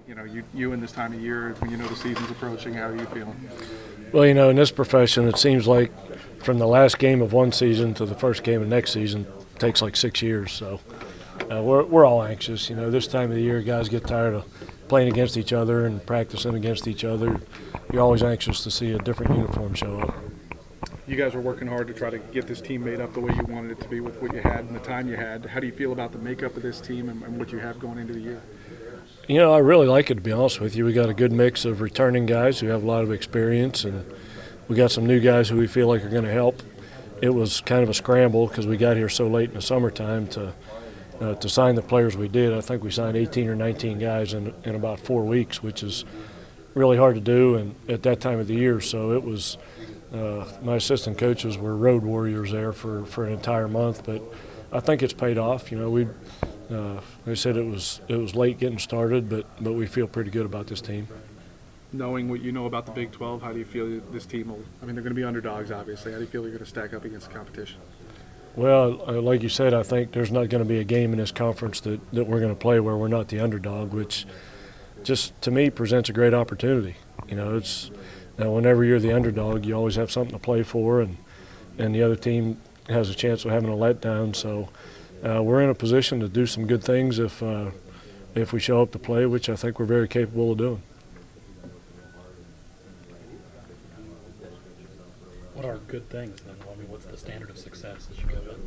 You in this time of year, when you know the season's approaching, how are you feeling? Well, in this profession, it seems like from the last game of one season to the first game of next season takes like 6 years. So we're all anxious. This time of the year, guys get tired of playing against each other and practicing against each other. You're always anxious to see a different uniform show up. You guys were working hard to try to get this team made up the way you wanted it to be with what you had and the time you had. How do you feel about the makeup of this team and what you have going into the year? I really like it, to be honest with you. We got a good mix of returning guys who have a lot of experience, and we got some new guys who we feel like are going to help. It was kind of a scramble because we got here so late in the summertime to sign the players we did. I think we signed 18 or 19 guys in about 4 weeks, which is really hard to do and at that time of the year. So it was my assistant coaches were road warriors there for an entire month, but I think it's paid off. They said it was late getting started, but we feel pretty good about this team. Knowing what you know about the Big 12, how do you feel this team will – they're going to be underdogs, obviously. How do you feel you're going to stack up against the competition? Well, like you said, I think there's not going to be a game in this conference that we're going to play where we're not the underdog, which just, to me, presents a great opportunity. It's whenever you're the underdog, you always have something to play for, and the other team has a chance of having a letdown. So we're in a position to do some good things if we show up to play, which I think we're very capable of doing. What are good things then? What's the standard of success as you go in?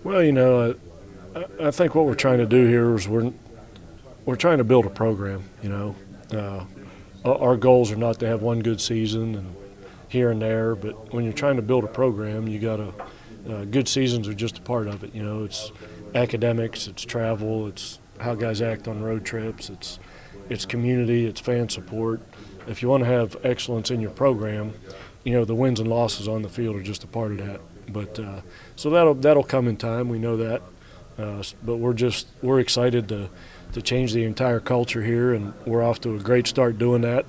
Well, I think what we're trying to do here is we're trying to build a program. Our goals are not to have one good season and here and there, but when you're trying to build a program, you got to. Good seasons are just a part of it. It's academics, it's travel, it's how guys act on road trips, it's community, it's fan support. If you want to have excellence in your program, the wins and losses on the field are just a part of that. But so that'll come in time. We know that, but we're excited to change the entire culture here, and we're off to a great start doing that.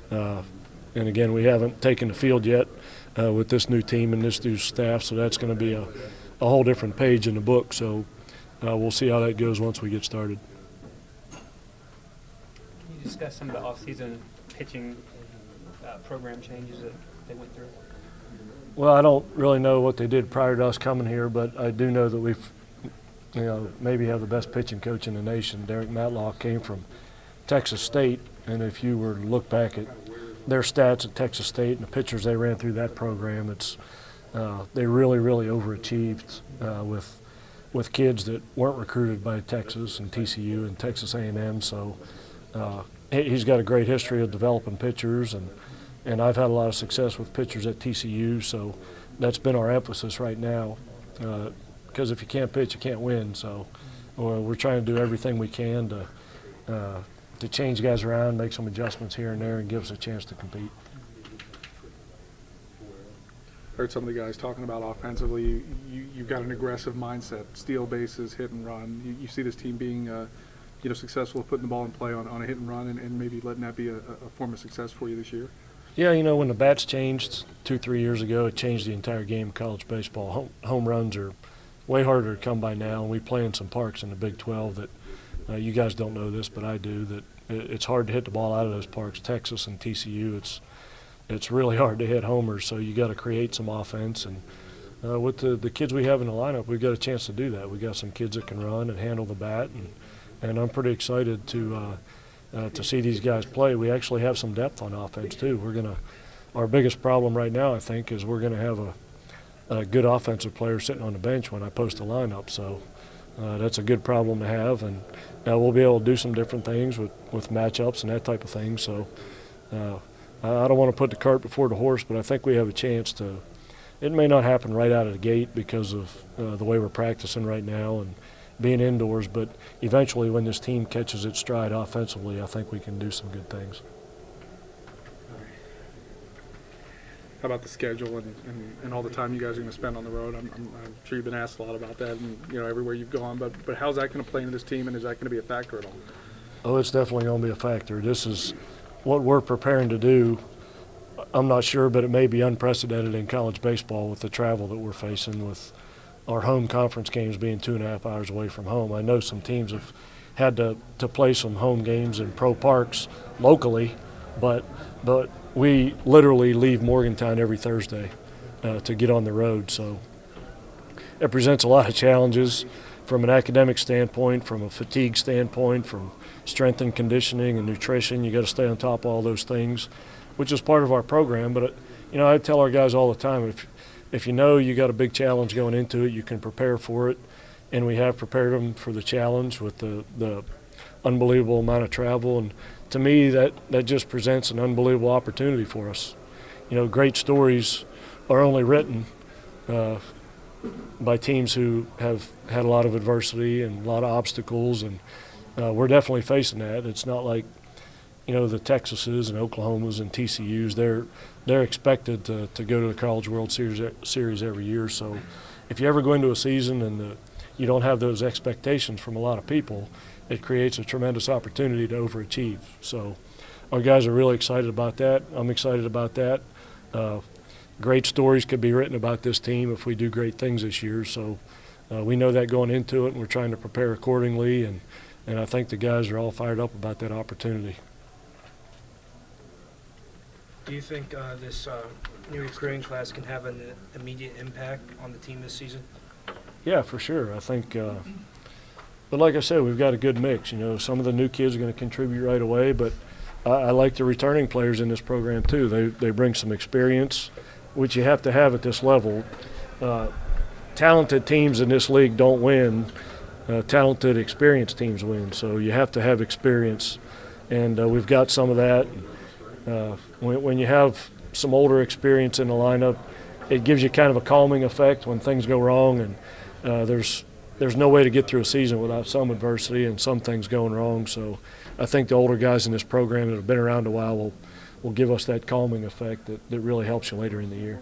And again, we haven't taken the field yet with this new team and this new staff, so that's going to be a whole different page in the book. So we'll see how that goes once we get started. Can you discuss some of the off-season pitching program changes that they went through? Well, I don't really know what they did prior to us coming here, but I do know that we've, maybe have the best pitching coach in the nation. Derek Matlock came from Texas State, and if you were to look back at their stats at Texas State and the pitchers they ran through that program, they really, really overachieved with kids that weren't recruited by Texas and TCU and Texas A&M. So he's got a great history of developing pitchers, and I've had a lot of success with pitchers at TCU, so that's been our emphasis right now. Because if you can't pitch, you can't win. So we're trying to do everything we can to change guys around, make some adjustments here and there, and give us a chance to compete. Heard some of the guys talking about offensively. You've got an aggressive mindset, steal bases, hit and run. You see this team being successful at putting the ball in play on a hit and run, and maybe letting that be a form of success for you this year? Yeah, when the bats changed 2-3 years ago, it changed the entire game of college baseball. Home runs are way harder to come by now, and we play in some parks in the Big 12 that you guys don't know this, but I do, that it's hard to hit the ball out of those parks. Texas and TCU, it's really hard to hit homers, so you got to create some offense. And with the kids we have in the lineup, we've got a chance to do that. We got some kids that can run and handle the bat, and I'm pretty excited to see these guys play. We actually have some depth on offense too. Our biggest problem right now, I think, is we're gonna have a good offensive player sitting on the bench when I post a lineup. So that's a good problem to have, and we'll be able to do some different things with matchups and that type of thing. So I don't want to put the cart before the horse, but I think we have a chance to. It may not happen right out of the gate because of the way we're practicing right now and being indoors, but eventually when this team catches its stride offensively, I think we can do some good things. How about the schedule and all the time you guys are going to spend on the road? I'm sure you've been asked a lot about that, and everywhere you've gone. But how's that going to play into this team, and is that going to be a factor at all? Oh, it's definitely going to be a factor. This is what we're preparing to do. I'm not sure, but it may be unprecedented in college baseball with the travel that we're facing, with our home conference games being 2.5 hours away from home. I know some teams have had to play some home games in pro parks locally, but we literally leave Morgantown every Thursday to get on the road. So it presents a lot of challenges from an academic standpoint, from a fatigue standpoint, from strength and conditioning and nutrition. You got to stay on top of all those things, which is part of our program. But I tell our guys all the time, if you know you got a big challenge going into it, you can prepare for it. And we have prepared them for the challenge with the unbelievable amount of travel. And to me, that just presents an unbelievable opportunity for us. Great stories are only written by teams who have had a lot of adversity and a lot of obstacles, and we're definitely facing that. It's not like the Texases and Oklahomas and TCUs. They're expected to go to the College World Series every year. So if you ever go into a season and you don't have those expectations from a lot of people, it creates a tremendous opportunity to overachieve. So our guys are really excited about that. I'm excited about that. Great stories could be written about this team if we do great things this year. So we know that going into it, and we're trying to prepare accordingly. And I think the guys are all fired up about that opportunity. Do you think this new recruiting class can have an immediate impact on the team this season? Yeah, for sure. I think, but like I said, we've got a good mix. Some of the new kids are going to contribute right away, but I like the returning players in this program too. They bring some experience, which you have to have at this level. Talented teams in this league don't win. Talented, experienced teams win. So you have to have experience, and we've got some of that. When you have some older experience in the lineup, it gives you kind of a calming effect when things go wrong, and there's no way to get through a season without some adversity and some things going wrong. So I think the older guys in this program that have been around a while will give us that calming effect that really helps you later in the year.